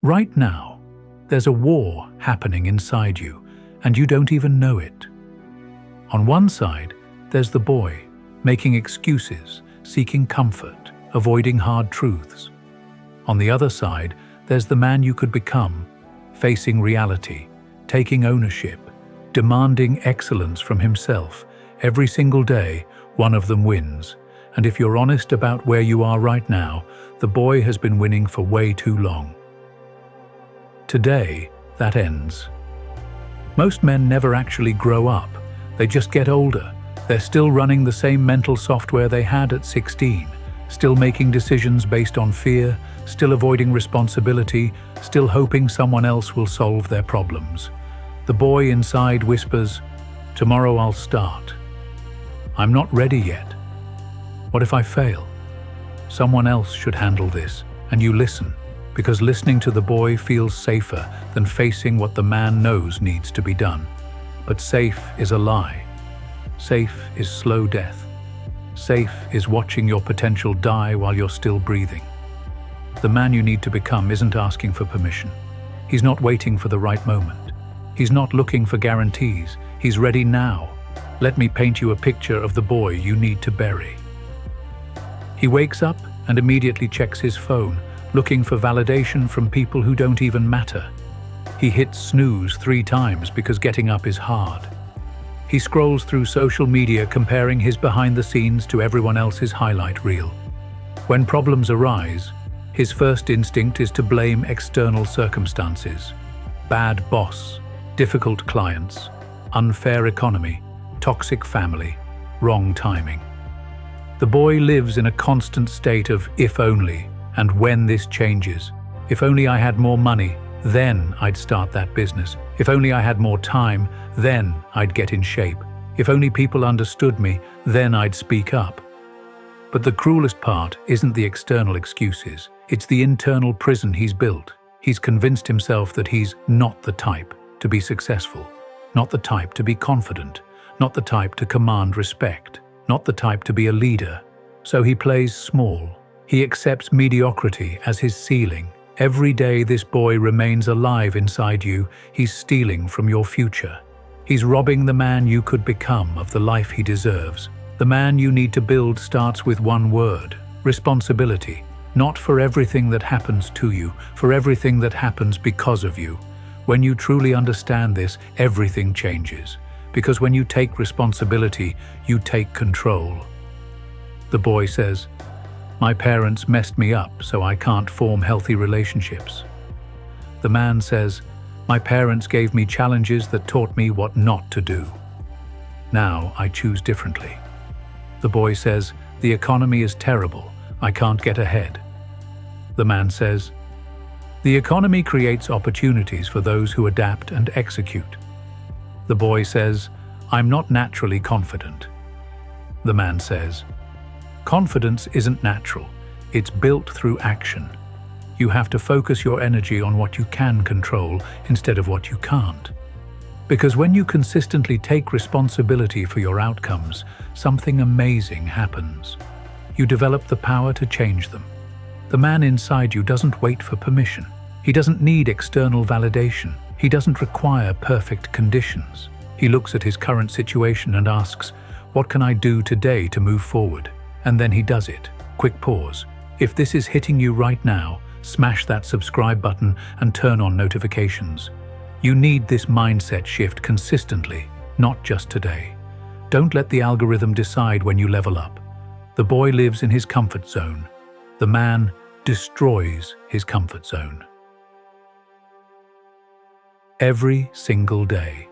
Right now, there's a war happening inside you, and you don't even know it. On one side, there's the boy, making excuses, seeking comfort, avoiding hard truths. On the other side, there's the man you could become, facing reality, taking ownership, demanding excellence from himself. Every single day, one of them wins. And if you're honest about where you are right now, the boy has been winning for way too long. Today, that ends. Most men never actually grow up. They just get older. They're still running the same mental software they had at 16, still making decisions based on fear, still avoiding responsibility, still hoping someone else will solve their problems. The boy inside whispers, "Tomorrow I'll start. I'm not ready yet. What if I fail? Someone else should handle this." And you listen, because listening to the boy feels safer than facing what the man knows needs to be done. But safe is a lie. Safe is slow death. Safe is watching your potential die while you're still breathing. The man you need to become isn't asking for permission. He's not waiting for the right moment. He's not looking for guarantees. He's ready now. Let me paint you a picture of the boy you need to bury. He wakes up and immediately checks his phone, looking for validation from people who don't even matter. He hits snooze 3 times because getting up is hard. He scrolls through social media comparing his behind the scenes to everyone else's highlight reel. When problems arise, his first instinct is to blame external circumstances. Bad boss, difficult clients, unfair economy, toxic family, wrong timing. The boy lives in a constant state of if only, and when this changes. If only I had more money, then I'd start that business. If only I had more time, then I'd get in shape. If only people understood me, then I'd speak up. But the cruelest part isn't the external excuses. It's the internal prison he's built. He's convinced himself that he's not the type to be successful, not the type to be confident, not the type to command respect, not the type to be a leader. So he plays small. He accepts mediocrity as his ceiling. Every day this boy remains alive inside you, he's stealing from your future. He's robbing the man you could become of the life he deserves. The man you need to build starts with one word: responsibility. Not for everything that happens to you, for everything that happens because of you. When you truly understand this, everything changes. Because when you take responsibility, you take control. The boy says, "My parents messed me up, so I can't form healthy relationships." The man says, "My parents gave me challenges that taught me what not to do. Now I choose differently." The boy says, "The economy is terrible. I can't get ahead." The man says, "The economy creates opportunities for those who adapt and execute." The boy says, "I'm not naturally confident." The man says, "Confidence isn't natural. It's built through action. You have to focus your energy on what you can control instead of what you can't. Because when you consistently take responsibility for your outcomes, something amazing happens. You develop the power to change them. The man inside you doesn't wait for permission. He doesn't need external validation. He doesn't require perfect conditions. He looks at his current situation and asks, "What can I do today to move forward?" And then he does it. Quick pause. If this is hitting you right now, smash that subscribe button and turn on notifications. You need this mindset shift consistently, not just today. Don't let the algorithm decide when you level up. The boy lives in his comfort zone. The man destroys his comfort zone. Every single day.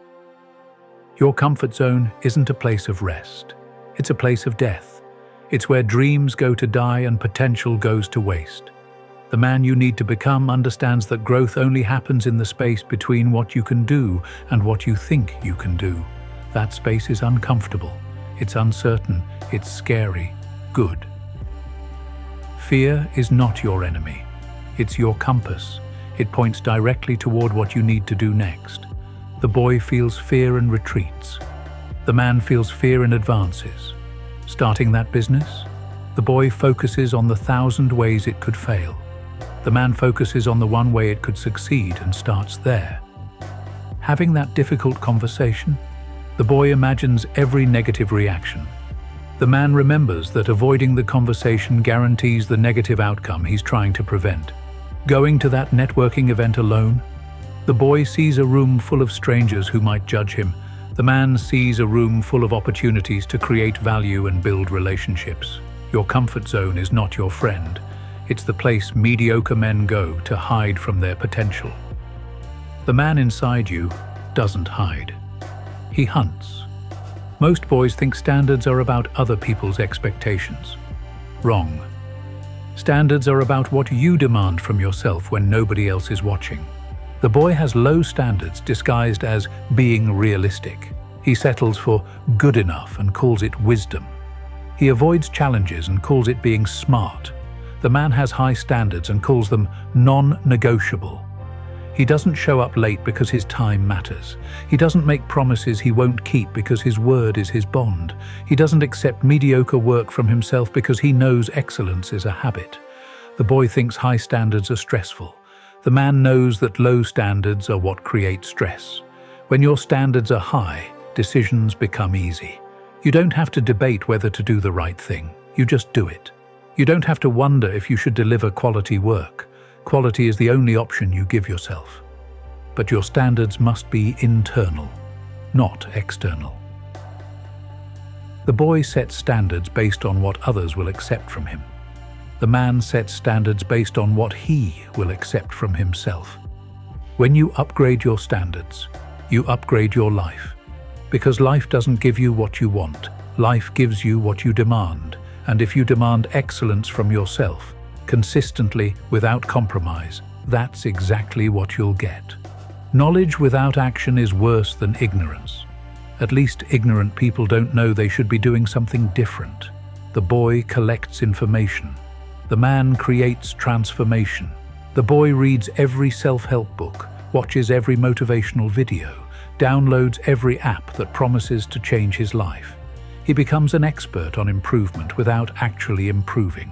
Your comfort zone isn't a place of rest. It's a place of death. It's where dreams go to die and potential goes to waste. The man you need to become understands that growth only happens in the space between what you can do and what you think you can do. That space is uncomfortable. It's uncertain. It's scary. Good. Fear is not your enemy. It's your compass. It points directly toward what you need to do next. The boy feels fear and retreats. The man feels fear and advances. Starting that business? The boy focuses on the 1,000 ways it could fail. The man focuses on the one way it could succeed and starts there. Having that difficult conversation, the boy imagines every negative reaction. The man remembers that avoiding the conversation guarantees the negative outcome he's trying to prevent. Going to that networking event alone, the boy sees a room full of strangers who might judge him. The man sees a room full of opportunities to create value and build relationships. Your comfort zone is not your friend. It's the place mediocre men go to hide from their potential. The man inside you doesn't hide. He hunts. Most boys think standards are about other people's expectations. Wrong. Standards are about what you demand from yourself when nobody else is watching. The boy has low standards disguised as being realistic. He settles for good enough and calls it wisdom. He avoids challenges and calls it being smart. The man has high standards and calls them non-negotiable. He doesn't show up late because his time matters. He doesn't make promises he won't keep because his word is his bond. He doesn't accept mediocre work from himself because he knows excellence is a habit. The boy thinks high standards are stressful. The man knows that low standards are what create stress. When your standards are high, decisions become easy. You don't have to debate whether to do the right thing. You just do it. You don't have to wonder if you should deliver quality work. Quality is the only option you give yourself. But your standards must be internal, not external. The boy sets standards based on what others will accept from him. The man sets standards based on what he will accept from himself. When you upgrade your standards, you upgrade your life. Because life doesn't give you what you want. Life gives you what you demand. And if you demand excellence from yourself, consistently, without compromise, that's exactly what you'll get. Knowledge without action is worse than ignorance. At least ignorant people don't know they should be doing something different. The boy collects information. The man creates transformation. The boy reads every self-help book, watches every motivational video, downloads every app that promises to change his life. He becomes an expert on improvement without actually improving.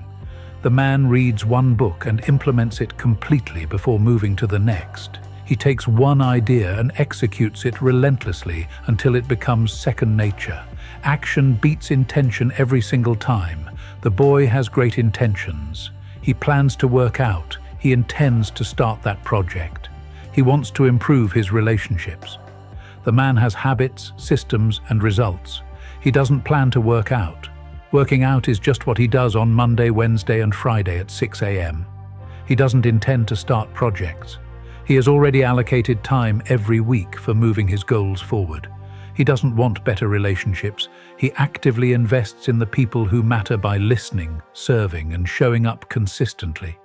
The man reads one book and implements it completely before moving to the next. He takes one idea and executes it relentlessly until it becomes second nature. Action beats intention every single time. The boy has great intentions. He plans to work out. He intends to start that project. He wants to improve his relationships. The man has habits, systems, and results. He doesn't plan to work out. Working out is just what he does on Monday, Wednesday, and Friday at 6 a.m. He doesn't intend to start projects. He has already allocated time every week for moving his goals forward. He doesn't want better relationships. He actively invests in the people who matter by listening, serving, and showing up consistently.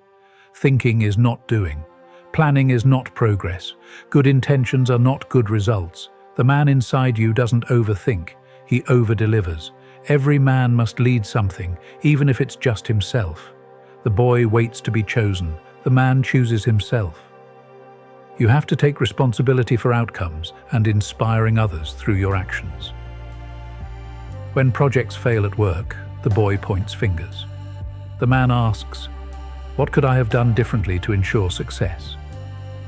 Thinking is not doing. Planning is not progress. Good intentions are not good results. The man inside you doesn't overthink. He over-delivers. Every man must lead something, even if it's just himself. The boy waits to be chosen. The man chooses himself. You have to take responsibility for outcomes and inspiring others through your actions. When projects fail at work, the boy points fingers. The man asks, "What could I have done differently to ensure success?"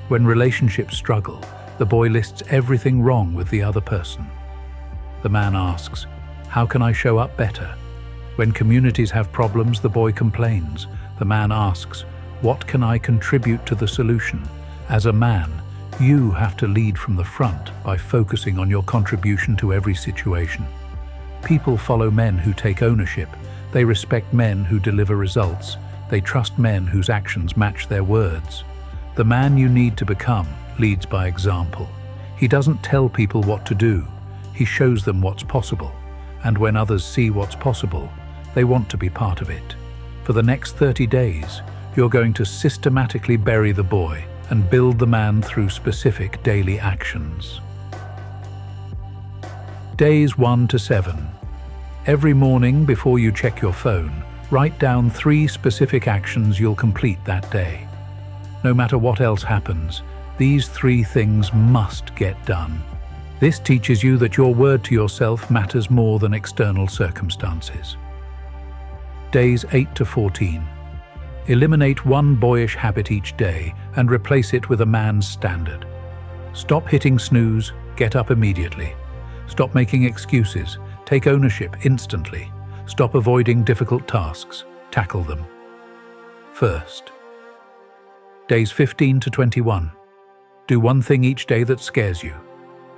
When relationships struggle, the boy lists everything wrong with the other person. The man asks, "How can I show up better?" When communities have problems, the boy complains. The man asks, "What can I contribute to the solution?" As a man, you have to lead from the front by focusing on your contribution to every situation. People follow men who take ownership. They respect men who deliver results. They trust men whose actions match their words. The man you need to become leads by example. He doesn't tell people what to do. He shows them what's possible. And when others see what's possible, they want to be part of it. For the next 30 days, you're going to systematically bury the boy and build the man through specific daily actions. Days 1 to 7. Every morning before you check your phone, write down 3 specific actions you'll complete that day. No matter what else happens, these 3 things must get done. This teaches you that your word to yourself matters more than external circumstances. Days 8 to 14. Eliminate one boyish habit each day and replace it with a man's standard. Stop hitting snooze, get up immediately. Stop making excuses, take ownership instantly. Stop avoiding difficult tasks, tackle them. First, days 15 to 21. Do one thing each day that scares you.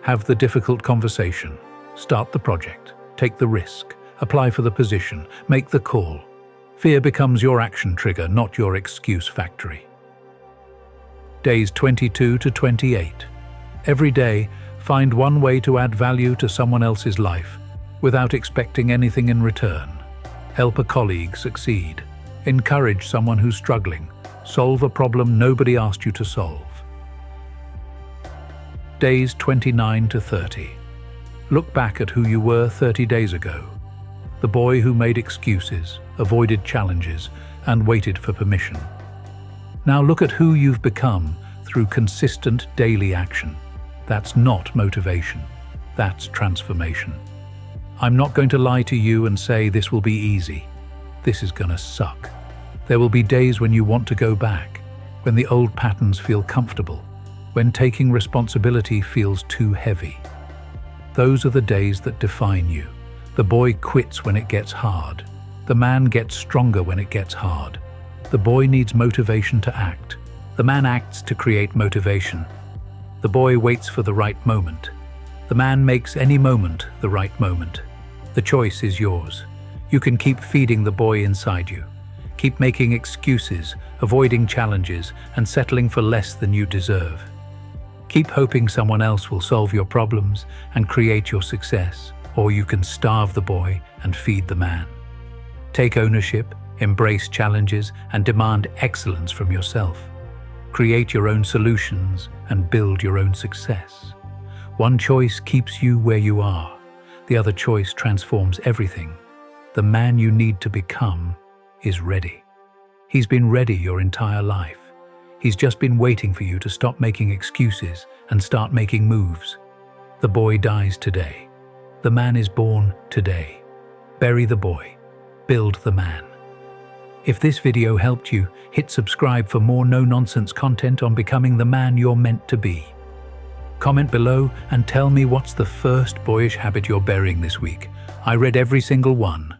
Have the difficult conversation. Start the project. Take the risk. Apply for the position. Make the call. Fear becomes your action trigger, not your excuse factory. Days 22 to 28. Every day, find one way to add value to someone else's life without expecting anything in return. Help a colleague succeed. Encourage someone who's struggling. Solve a problem nobody asked you to solve. Days 29 to 30. Look back at who you were 30 days ago. The boy who made excuses, avoided challenges, and waited for permission. Now look at who you've become through consistent daily action. That's not motivation. That's transformation. I'm not going to lie to you and say this will be easy. This is gonna suck. There will be days when you want to go back, when the old patterns feel comfortable, when taking responsibility feels too heavy. Those are the days that define you. The boy quits when it gets hard. The man gets stronger when it gets hard. The boy needs motivation to act. The man acts to create motivation. The boy waits for the right moment. The man makes any moment the right moment. The choice is yours. You can keep feeding the boy inside you. Keep making excuses, avoiding challenges, and settling for less than you deserve. Keep hoping someone else will solve your problems and create your success, or you can starve the boy and feed the man. Take ownership, embrace challenges, and demand excellence from yourself. Create your own solutions and build your own success. One choice keeps you where you are. The other choice transforms everything. The man you need to become is ready. He's been ready your entire life. He's just been waiting for you to stop making excuses and start making moves. The boy dies today. The man is born today. Bury the boy. Build the man. If this video helped you, hit subscribe for more no-nonsense content on becoming the man you're meant to be. Comment below and tell me what's the first boyish habit you're burying this week. I read every single one.